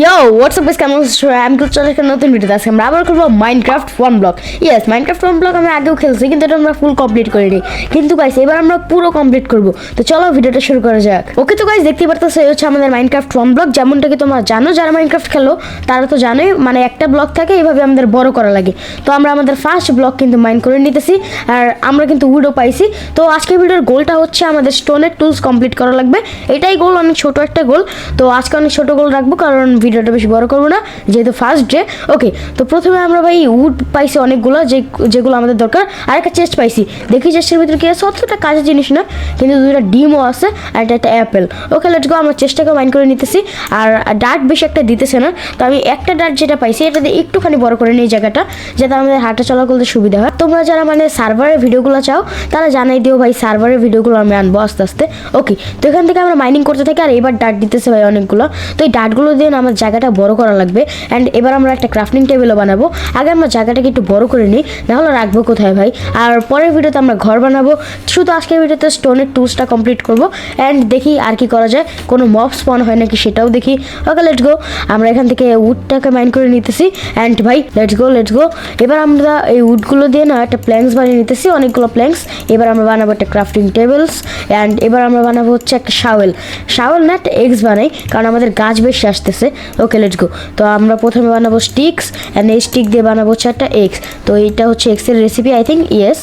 Yo, what's up guys? কেমন আছো? আমি তো চলে একটা নতুন ভিডিও আজকে আমরা আবার করব Minecraft one block. Yes, Minecraft one block আমি আগেও খেলছি কিন্তু এটা আমরা ফুল কমপ্লিট করিনি। কিন্তু গাইস এবার আমরা পুরো কমপ্লিট করব। তো চলো ভিডিওটা শুরু করা যাক। ওকে তো গাইস দেখতে পারতেছো এই হচ্ছে আমাদের মাইনক্রাফট ওয়ান ব্লক। যেমনটা কি তোমরা জানো, যারা মাইনক্রাফট খেলো তারা তো জানোই, মানে একটা ব্লক থাকে এইভাবে আমাদের বড় করা লাগে। তো আমরা আমাদের ফার্স্ট ব্লক কিন্তু মাইন করে নিতেছি আর আমরা কিন্তু উডও পাইছি। তো আজকের ভিডিওর গোলটা হচ্ছে আমাদের স্টোনের টুলস কমপ্লিট করা লাগবে। এটাই গোল, অনেক ছোট একটা গোল। তো আজকে অনেক ছোট গোল রাখবো কারণ ভিডিওটা বেশি বড় করবো না, যেহেতু ফার্স্ট ডে। ওকে, তো প্রথমে আমরা ভাই উড পাইছি অনেকগুলো, যেগুলো আমাদের দরকার। আর একটা চেস্ট পাইছি, দেখি চেস্টের ভিতরে কি আছে। অতটা কাজের জিনিস না, কিন্তু দুইটা ডিমও আছে আর একটা অ্যাপেল। ওকে লেটস গো, আমরা চেষ্টাকে মাইন্ড করে নিতেছি। আর ডার্ট বেশি একটা দিতেছে না, তো আমি একটা ডার্ট যেটা পাইছি এটা দিয়ে একটুখানি বড় করে নিই জায়গাটা, যাতে আমাদের হাঁটা চলা করতে সুবিধা হয়। তোমরা যারা মানে সার্ভারের ভিডিওগুলো চাও তারা জানাই দিও ভাই, সার্ভারের ভিডিওগুলো আমি আনবো আস্তে আস্তে। ওকে, তো এখান থেকে আমরা মাইনিং করতে থাকি আর এবার ডার্ট দিতেছে ভাই অনেকগুলো। তো এই ডার্টগুলো দিয়ে আমার জায়গাটা বড় করা লাগবে। অ্যান্ড এবার আমরা একটা ক্রাফটিং টেবিলও বানাবো। আগে আমরা জায়গাটাকে একটু বড় করে নিই, নাহলে রাখবো কোথায় ভাই। আর পরের ভিডিওতে আমরা ঘর বানাবো। শুধু আজকের ভিডিওতে স্টোনের টুলসটা কমপ্লিট করবো অ্যান্ড দেখি আর কি করা যায়, কোনো মব স্পন হয় নাকি সেটাও দেখি। ওকে লেটস গো, আমরা এখান থেকে উডটাকে মাইন করে নিতেছি। অ্যান্ড ভাই লেটস গো। এবার আমরা এই উডগুলো দিয়ে না একটা প্ল্যাঙ্কস বানিয়ে নিতেছি, অনেকগুলো প্ল্যাঙ্কস। এবার আমরা বানাবো একটা ক্রাফটিং টেবিলস অ্যান্ড এবার আমরা বানাবো হচ্ছে একটা শাওয়েল না, একটা এগস বানাই কারণ আমাদের গাছ বেশি আসতেছে। ওকে লেটস গো, তো আমরা প্রথমে বানাবো স্টিক্স অ্যান্ড এই স্টিক দিয়ে বানাবো হচ্ছে একটা এগস। তো এইটা হচ্ছে এগসের রেসিপি আই থিঙ্ক, ইয়েস।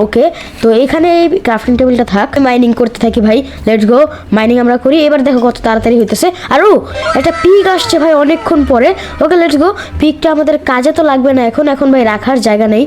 ওকে, তো এখানে এই ক্রাফটিং টেবিলটা থাক, মাইনিং করতে থাকি ভাই। লেটস গো, মাইনিং আমরা করি। এবার দেখো কত তাড়াতাড়ি হইতেছে। আরও একটা পিক আসছে ভাই অনেকক্ষণ পরে। ওকে লেটস গো, পিকটা আমাদের কাজে তো লাগবে না এখন ভাই রাখার জায়গা নেই।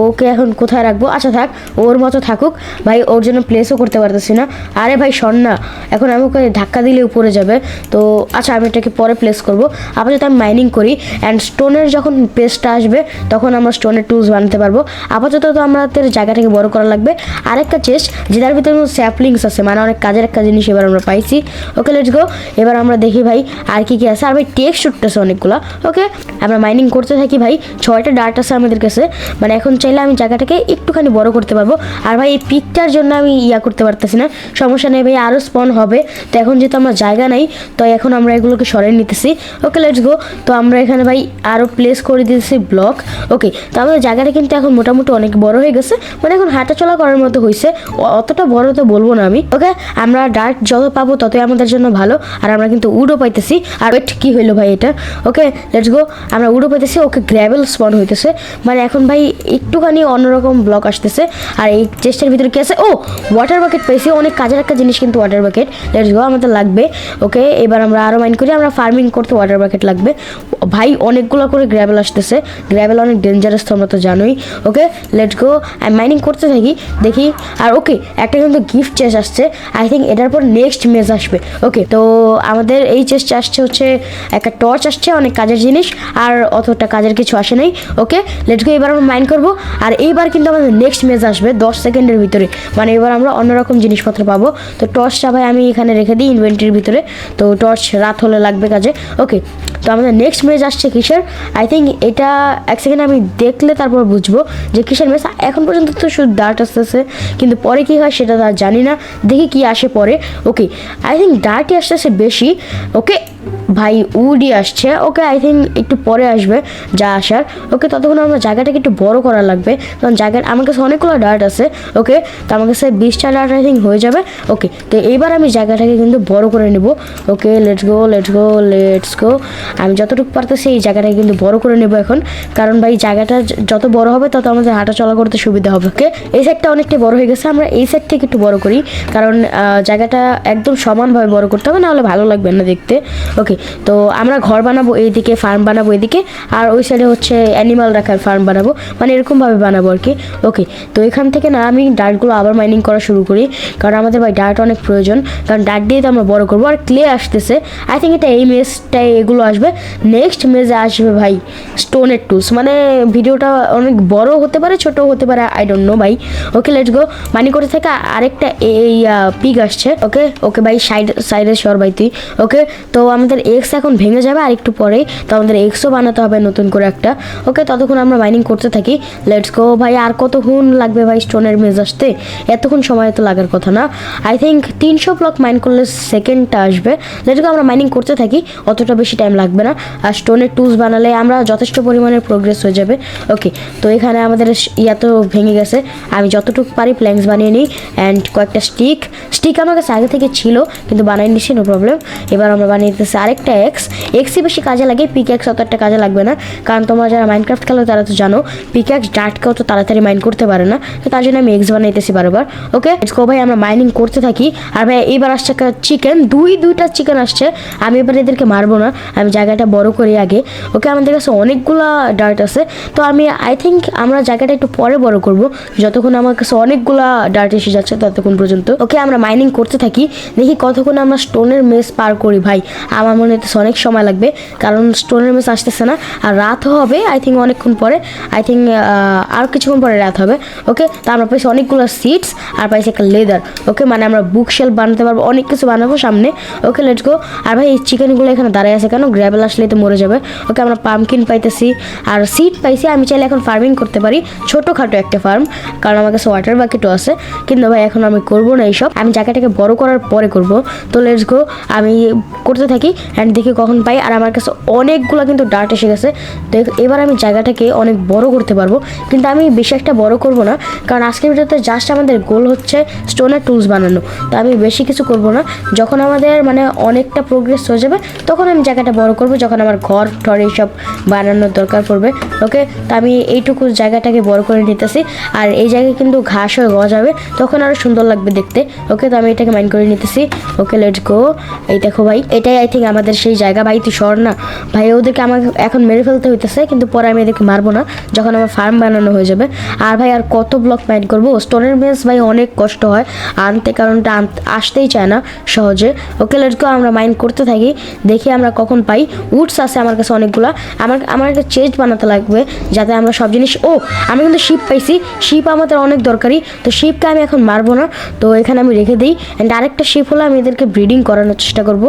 ওকে এখন কোথায় রাখবো? আচ্ছা থাক, ওর মতো থাকুক ভাই, ওর জন্য প্লেসও করতে পারতেছি না। আরে ভাই শোন না, এখন আমি ওকে ধাক্কা দিলে উপরে যাবে। তো আচ্ছা আমি এটাকে পরে প্লেস করবো। আপাতত আমি মাইনিং করি অ্যান্ড স্টোনের যখন পেস্টটা আসবে তখন আমরা স্টোনের টুলস বানাতে পারবো। আপাতত তো আমাদের জায়গাটাকে বড় করা লাগবে। আরেকটা চেস্ট যেটার ভিতরে স্যাপলিংস আছে, মানে অনেক কাজের একটা জিনিস এবার আমরা পাইছি। ওকে লেটস গো, এবার আমরা দেখি ভাই আর কি আছে। আর ভাই টেক্সট উঠতেছে অনেকগুলো। ওকে, আমরা মাইনিং করতে থাকি ভাই। 6টা ডার্ট আছে আমাদের কাছে, মানে এখন চাইলে আমি জায়গাটাকে একটুখানি বড় করতে পারবো। আর ভাই এই পিকটার জন্য আমি করতে পারতেছি না, সমস্যা নেই ভাই, আরও স্পন হবে। তো এখন যেহেতু আমরা জায়গা নাই, তো এখন আমরা এগুলোকে সরিয়ে নিতেছি। ওকে লেটস গো, তো আমরা এখানে ভাই আরও প্লেস করে দিতেছি ব্লক। ওকে, তো আমাদের জায়গাটা কিন্তু এখন মোটামুটি অনেক বড় হয়ে গেছে, মানে এখন হাঁটাচলা করার মতো হয়েছে। অতটা বড় তো বলবো না আমি। ওকে, আমরা ডার্ট যত পাবো ততই আমাদের জন্য ভালো। আর আমরা কিন্তু উডও পাইতেছি। আর ওয়েট, কি হইলো ভাই এটা? ওকে লেটস গো, আমরা উডও পাইতেছি। ওকে, গ্র্যাভেল স্পন হইতেছে, মানে এখন ভাই একটুখানি অন্যরকম ব্লক আসতেছে। আর এই চেস্টের ভিতরে কি আছে? ও ওয়াটার বাকেট পাইছি, অনেক কাজের একটা জিনিস কিন্তু ওয়াটার বাকেট। লেটস গো, আমাদের লাগবে। ওকে, এবার আমরা আরও মাইন্ড করি। আমরা ফার্মিং করতে ওয়াটার বাকেট লাগবে ভাই। অনেকগুলো করে গ্র্যাভেল আসতেছে, গ্র্যাভেল অনেক ডেঞ্জারাস, তোমরা তো জানোই। ওকে লেটস গো, আমি মাইনিং করতে থাকি দেখি। আর ওকে, একটা কিন্তু গিফট চেস্ট আসছে, আই থিঙ্ক এটার পর নেক্সট মেজ আসবে। ওকে, তো আমাদের এই চেস্ট আসছে হচ্ছে একটা টর্চ আসছে, অনেক কাজের জিনিস, আর অতটা কাজের কিছু আসে নাই। ওকে লেটস গো, এবার আমরা মাইন করবো। আর এইবার কিন্তু আমাদের নেক্সট মেজ আসবে 10 সেকেন্ডের ভিতরে, মানে এবার আমরা অন্যরকম জিনিসপত্র পাবো। তো টর্চটা ভাই আমি এখানে রেখে দিই ইনভেন্টরির ভিতরে, তো টর্চ রাত হলে লাগবে কাজে। ওকে, তো আমাদের নেক্সট মেজ আসছে কিসের? আই থিঙ্ক এটা এক সেকেন্ড আমি দেখলে তারপর বুঝবো যে কিসের মেজ। এখন পর্যন্ত তো শুধু ডার্ট আসতেছে, কিন্তু পরে কি হয় সেটা তার জানি না, দেখি কি আসে পরে। ওকে, আই থিঙ্ক ডার্টই আসতেছে বেশি। ওকে ভাই উডই আসছে। ওকে, আই থিঙ্ক একটু পরে আসবে যা আসার। ওকে, ততক্ষণ আমরা জায়গাটাকে একটু বড় করা লাগবে, কারণ জায়গার আমার কাছে অনেকগুলো ডার্ট আছে। ওকে, তো আমার কাছে 20টা ডার্ট আই থিঙ্ক হয়ে যাবে। ওকে, তো এইবার আমি জায়গাটাকে কিন্তু বড় করে নেব। ওকে লেটস গো, আমি যতটুকু পারতেছি এই জায়গাটাকে কিন্তু বড় করে নেব এখন, কারণ ভাই জায়গাটা যত বড় হবে তত আমাদের হাঁটা চলা করতে সুবিধা হবে। ওকে, এই সাইডটা অনেকটাই বড় হয়ে গেছে, আমরা এই সাইড থেকে একটু বড় করি, কারণ জায়গাটা একদম সমানভাবে বড় করতে হবে, নাহলে ভালো লাগবে না দেখতে। ওকে, তো আমরা ঘর বানাবো এইদিকে, ফার্ম বানাবো এদিকে, আর ওই সাইডে হচ্ছে অ্যানিমাল রাখার ফার্ম বানাবো, মানে এরকমভাবে বানাবো আর কি। ওকে, তো এখান থেকে না আমি ডার্টগুলো আবার মাইনিং করা শুরু করি, কারণ আমাদের ভাই ডার্ট অনেক প্রয়োজন, কারণ ডার্ট দিয়ে তো আমরা বড় করবো। আর ক্লে আসতেছে, আই থিঙ্ক এটা এই মেজটাই এগুলো আসবে। নেক্সট মেজে আসবে ভাই স্টোনের টুলস, মানে ভিডিওটা অনেক বড় হতে পারে ছোটো হতে পারে, আই ডোন্ট নো ভাই। ওকে লেটস গো, মাইনিং করতে থেকে আরেকটা এই পিগ আসছে। ওকে ভাই সাইডে সর ভাই তুই। ওকে, তো আমাদের এক্স এখন ভেঙে যাবে আর একটু পরেই, তো আমাদের এক্সও বানাতে হবে নতুন করে একটা। ওকে, ততক্ষণ আমরা মাইনিং করতে থাকি। লেটস গো ভাই, আর কতক্ষণ লাগবে ভাই স্টোনের মেজ আসতে? এতক্ষণ সময় তো লাগার কথা না। আই থিঙ্ক 300 ব্লক মাইন করলে সেকেন্ডটা আসবে। লেটস গো, আমরা মাইনিং করতে থাকি, অতটা বেশি টাইম লাগবে লাগবে না, আর স্টোনের টুলস বানালে আমরা যথেষ্ট পরিমাণে প্রোগ্রেস হয়ে যাবে। ওকে, তো এখানে আমাদের ইয়া তো ভেঙে গেছে, আমি যতটুকু পারি প্ল্যাঙ্কস বানিয়ে নিই অ্যান্ড কয়েকটা স্টিক আমার কাছে আগে থেকে ছিল কিন্তু বানিয়ে নিচ্ছি, নো প্রবলেম। এবার আমরা বানিয়ে দিতেছি আরেকটা এক্সই বেশি কাজে লাগে, পিক্যাক্স অত একটা কাজে লাগবে না, কারণ তোমরা যারা মাইনক্রাফট খেলো তারা তো জানো পিক্যাক্স ডার্টকেও তো তাড়াতাড়ি মাইন করতে পারে না, তো তার জন্য আমি এক্স বানাইতেছি বারবার। ওকে লেটস গো ভাই, আমরা মাইনিং করতে থাকি। আর ভাই এবার আসছে একটা চিকেন, দুইটা চিকেন আসছে, আমি এবার এদেরকে মারবো না, আমি জায়গাটা বড় করি আগে। ওকে, আমাদের কাছে অনেকগুলা ডার্ট আছে, তো আমি আই থিঙ্ক আমরা জায়গাটা একটু পরে বড় করব, যতক্ষণ আমার কাছে অনেকগুলা ডার্ট এসে যাচ্ছে ততক্ষণ পর্যন্ত। ওকে, আমরা মাইনিং করতে থাকি, দেখি কতক্ষণ আমরা স্টোনের মেস পার করি। ভাই আমার মনে হচ্ছে অনেক সময় লাগবে, কারণ স্টোনের মেস আসতেছে না, আর রাতও হবে আই থিঙ্ক অনেকক্ষণ পরে, আই থিঙ্ক আর কিছুক্ষণ পরে রাত হবে। ওকে, তো আমরা পাইছি অনেকগুলো সিডস আর পাইছি একটা লেদার। ওকে, মানে আমরা বুক শেলফ বানাতে পারবো, অনেক কিছু বানাবো সামনে। Okay let's go. আর ভাই এই চিকেনগুলো এখানে দাঁড়ায় আছে কেন? গ্র্যাবেল আসলে তো মরে যাবে। ওকে, আমরা পামকিন পাইতেছি আর সিড পাইছি, আমি চাইলে এখন ফার্মিং করতে পারি, ছোটোখাটো একটা ফার্ম, কারণ আমার কাছে ওয়াটার বাকেটও আছে, কিন্তু ভাই এখন আমি করবো না এইসব, আমি জায়গাটাকে বড় করার পরে করব। তো লেটস গো, আমি করতে থাকি অ্যান্ড দেখি কখন পাই। আর আমার কাছে অনেকগুলো কিন্তু ডার্ট এসে গেছে, তো এবার আমি জায়গাটাকে অনেক বড় করতে পারবো, কিন্তু আমি বেশি একটা বড় করব না, কারণ আজকের ভিডিওতে জাস্ট আমাদের গোল হচ্ছে স্টোনের টুলস বানানো, তো আমি বেশি কিছু করব না। যখন আমাদের মানে অনেকটা প্রোগ্রেস হয়ে যাবে তখন আমি জায়গাটা বড় করব, যখন আমার ঘর টর এইসব বানানোর দরকার পড়বে। ওকে, তো আমি এইটুকু জায়গাটাকে বড় করে নিতেছি, আর এই জায়গায় কিন্তু ঘাস হয়ে গজাবে, তখন আরও সুন্দর লাগবে দেখতে। ওকে, তো আমি এটাকে মাইন্ড করে নিতেছি। Okay let's go. এই দেখো ভাই, এটাই আই থিঙ্ক আমাদের সেই জায়গা। ভাই তুই সর না ভাই, ওদেরকে আমাকে এখন মেরে ফেলতে হইতেছে, কিন্তু পরে আমি এদেরকে মারবো না যখন আমার ফার্ম বানানো হয়ে যাবে। আর ভাই আর কত ব্লক মাইন্ড করবো? স্টোনের বেস ভাই অনেক কষ্ট হয় আনতে, কারণ এটা আসতেই চায় না সহজে। ওকে লেটস গো, আমরা মাইন্ড করতে থাকি, দেখি আমরা কখন পাই। উডস আছে আমার কাছে অনেকগুলা, আমার একটা চেস্ট বানাতে লাগবে যাতে আমরা সব জিনিস, ও আমি কিন্তু শিপ পাইছি, শিপ আমাদের অনেক দরকারি, তো শিপকে আমি এখন মারবো না, তো এখানে আমি রেখে দিই। অ্যান্ড আরেকটা শিপ হলে আমি এদেরকে ব্রিডিং করানোর চেষ্টা করবো।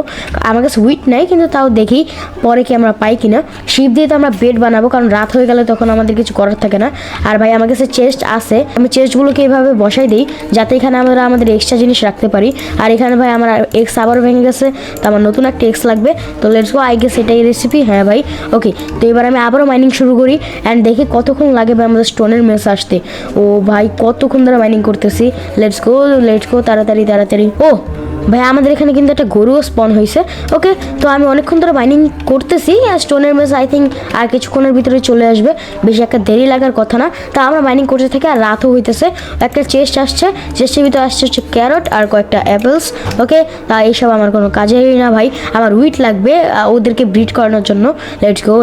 আমার কাছে উইট নাই, কিন্তু তাও দেখি পরে কি আমরা পাই কিনা। শিপ দিয়ে তো আমরা বেড বানাবো, কারণ রাত হয়ে গেলে তখন আমাদের কিছু করার থাকে না। আর ভাই আমার কাছে চেস্ট আছে, আমি চেস্টগুলোকে এইভাবে বসাই দিই যাতে এখানে আমরা আমাদের এক্সট্রা জিনিস রাখতে পারি। আর এখানে ভাই আমার এক্স আবারও ভেঙে গেছে, তো আমার নতুন একটা এক্স লাগবে, তো লেটস গো। আই গেস এটাই রেসিপি। হ্যাঁ ভাই, ওকে, তো এবার আমি আবারও মাইনিং শুরু করি অ্যান্ড দেখি কতক্ষণ লাগে ভাই আমাদের স্টোনের মেস আসতে। ও ভাই কতক্ষণ ধরে মাইনিং করতেছি। লেটস গো, তাড়াতাড়ি। ও ভাই আমাদের এখানে কিন্তু একটা গরুও স্পন হয়েছে। ওকে, তো আমি অনেকক্ষণ ধরে মাইনিং করতেছি, আর স্টোনের মেস আই থিঙ্ক আর কিছুক্ষণের ভিতরে চলে আসবে, বেশি একটা দেরি লাগার কথা না। তা আমরা মাইনিং করতে থাকি, আর রাতও হইতেছে। একটা চেস্ট আসছে, চেস্টের ভিতরে আসছে হচ্ছে ক্যারট আর কয়েকটা অ্যাপেলস। ওকে, তা এইসব আমার কোনো কাজেরই না ভাই, আমার উইট লাগবে ওদেরকে ব্রিড করানোর জন্য। লেটস গো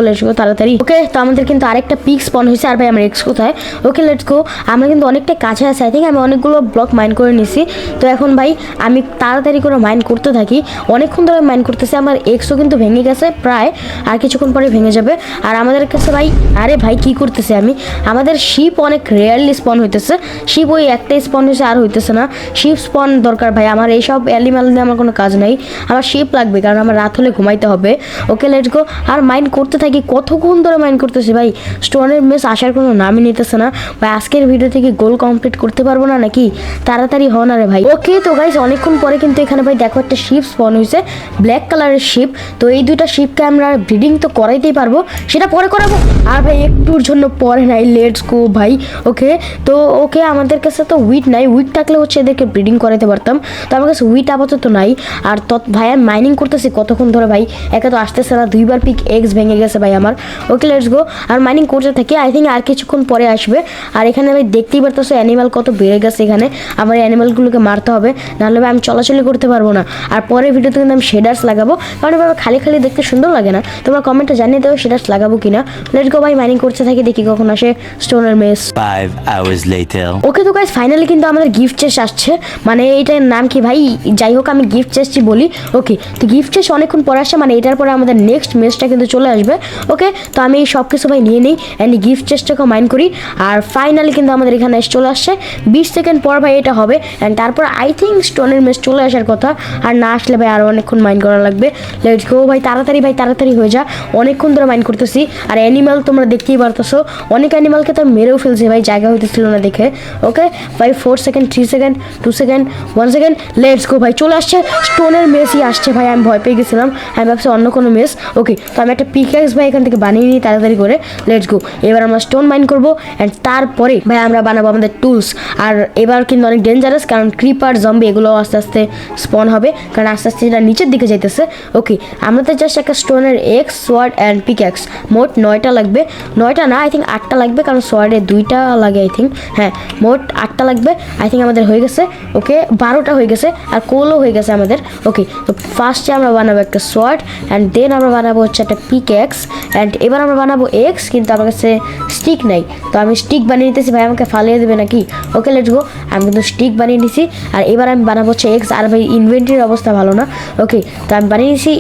তাড়াতাড়ি। ওকে, তো আমাদের কিন্তু আরেকটা পিক স্পন হয়েছে। আর ভাই আমার এক্স কোথায়? ওকে লেটস গো, আমরা কিন্তু অনেকটা কাছে আছে, আই থিঙ্ক আমি অনেকগুলো ব্লক মাইন করে নিছি। তো এখন ভাই আমি তাড়াতাড়ি করে মাইন করতে থাকি, অনেকক্ষণ ধরে মাইন করতেছি। আমার এক্সও কিন্তু ভেঙে গেছে প্রায়, আর কিছুক্ষণ পরে ভেঙে যাবে। আর আমাদের কাছে ভাই, আরে ভাই কি করতেছে আমি, আমাদের শিপ অনেক রেয়ারলি স্পন হইতেছে, শিপ ওই একটাই স্পন হয়েছে আর হইতেছে না। শিপ স্পন দরকার ভাই, আমার এইসব অ্যানিমাল দিয়ে আমার কোনো কাজ নাই, আমার শিপ লাগবে, কারণ আমার রাত হলে ঘুমাইতে হবে। Okay let's go, are mine করতে থাকি, কতক্ষণ ধরে মাইন করতেছি ভাই, স্টোনের মেস আসার কোনো নামই নিতেছে না ভাই। আজকের ভিডিও থেকে গোল কমপ্লিট করতে পারবো না নাকি? তাড়াতাড়ি হন আরে ভাই। ওকে, তো গাইস অনেকক্ষণ পরে কিন্তু এখানে ভাই দেখো একটা শিপ স্পন হয়েছে, ব্ল্যাক কালারের শিপ। তো এই দুইটা শিপকে আমরা ব্রিডিং তো করাইতেই পারবো, সেটা পরে করাবো। আর ভাই একটুর জন্য পরে নাই, লেটস গো ভাই। ওকে, তো ওকে আমাদের কাছে তো উইট নাই, উইট থাকলে হচ্ছে এদেরকে ব্রিডিং করাইতে পারতাম, তো আমার কাছে উইট আপাতত নাই। আর ভাই আমি মাইনিং করতেছি কতক্ষণ ধরে ভাই, একে তো আসতেছে না, দুইবার পিক এক্স ভেঙে গেছে ভাই আমার। Okay let's go, R mining করতে থাকি, আই থিঙ্ক আর কিছুক্ষণ পরে আসবে। আর এখানে ভাই দেখতেই পারতেছো অ্যানিমাল কত বেড়ে গেছে, এখানে আমার অ্যানিমালগুলোকে মারতে হবে, নাহলে ভাই আমি চলাচলি করতে পারবো না। আর পরের ভিডিওতে কিন্তু আমি শেডার্স লাগাবো, কারণ এভাবে খালি দেখতে সুন্দর লাগে না। তোমরা কমেন্টে জানিয়ে দেবো শেডার্স লাগাবো কিনা। লেটস গো ভাই, মাইনিং করতে থাকি, দেখি কখন আসে স্টোনের মেস। 5 hours later. ওকে, তো গাইস ফাইনালি কিন্তু আমাদের গিফট চেস্ট আসছে, মানে এটার নাম কি ভাই, যাই হোক আমি গিফট চেস্টই বলি। ওকে, তো গিফট চেস্ট অনেকক্ষণ পরে আসছে, মানে এটার পরে আমাদের নেক্সট মেসটা কিন্তু চলে আসবে। ওকে, তো আমি সব কিছু ভাই নিয়ে নিই অ্যান্ড গিফট চেস্টটাকে মাইন্ড করি। আর ফাইনালি কিন্তু আমাদের এখানে চলে আসছে, 20 সেকেন্ড পর ভাই এটা হবে, অ্যান্ড তারপর আই থিঙ্ক স্টোনের মেস চলে আসে আসার কথা, আর না আসলে ভাই আরও অনেকক্ষণ মাইন্ড করা লাগবে। লেটস গো ভাই, তাড়াতাড়ি হয়ে যা, অনেকক্ষণ ধরে মাইন্ড করতেছি। আর অ্যানিমাল তোমরা দেখতেই পারতেছো, অনেক অ্যানিমালকে তো মেরেও ফেলছে ভাই, জায়গা হইতেছিল না দেখে। ওকে ভাই 4 second, 3 second, 2 second, 1 second, let's go ভাই, চলে আসছে স্টোনের মেসই আসছে ভাই। আমি ভয় পেয়ে গেছিলাম, আমি ভাবছি অন্য কোনো মেস। ওকে, তো আমি একটা পিক্যাক্স ভাই এখান থেকে বানিয়ে নিই তাড়াতাড়ি করে। লেটস গো, এবার আমরা স্টোন মাইন করবো অ্যান্ড তারপরে ভাই আমরা বানাবো আমাদের টুলস। আর এবার কিন্তু অনেক ডেঞ্জারাস, কারণ ক্রিপার জম্বি এগুলো আস্তে আস্তে স্পন হবে, কারণ আস্তে আস্তে এটা নিচের দিকে যাইতেছে। ওকে, আমাদের জাস্ট একটা স্টোনের এক্স, সোয়ার্ড অ্যান্ড পিক্যাক্স, মোট 9টা লাগবে। 9টা না, আই থিঙ্ক 8টা লাগবে, কারণ সোয়ার্ডে 2টা লাগে আই থিঙ্ক। হ্যাঁ, মোট 8টা লাগবে। আই থিঙ্ক আমাদের হয়ে গেছে। ওকে, 12টা হয়ে গেছে, আর কোলও হয়ে গেছে আমাদের। ওকে, তো ফার্স্টে আমরা বানাবো একটা সোয়ার্ড অ্যান্ড দেন আমরা বানাবো হচ্ছে একটা পিক্যাক্স অ্যান্ড এবার আমরা বানাবো এক্স, কিন্তু আমার কাছে স্টিক নাই, তো আমি স্টিক বানিয়ে নিতেছি। ভাই আমাকে ফালিয়ে দেবে নাকি? ওকে লেটস গো, আমি কিন্তু স্টিক বানিয়ে নিছি। আর এবার আমি বানাবো হচ্ছে এক্স। আর ভাই ইনভেন্টরির অবস্থা ভালো না। ওকে, তো আমি বানিয়ে নিছি,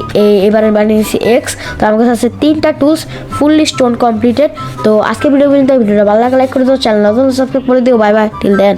এবার আমি বানিয়ে নিছি এক্স। তো আমার কাছে আছে 3টা টুলস, ফুললি স্টোন কমপ্লিটেড। তো আজকে ভিডিওটা ভালো লাগলে লাইক করে দিও, চ্যানেল নতুন সাবস্ক্রাইব করে দিও। বাই বাই, টিল দেন।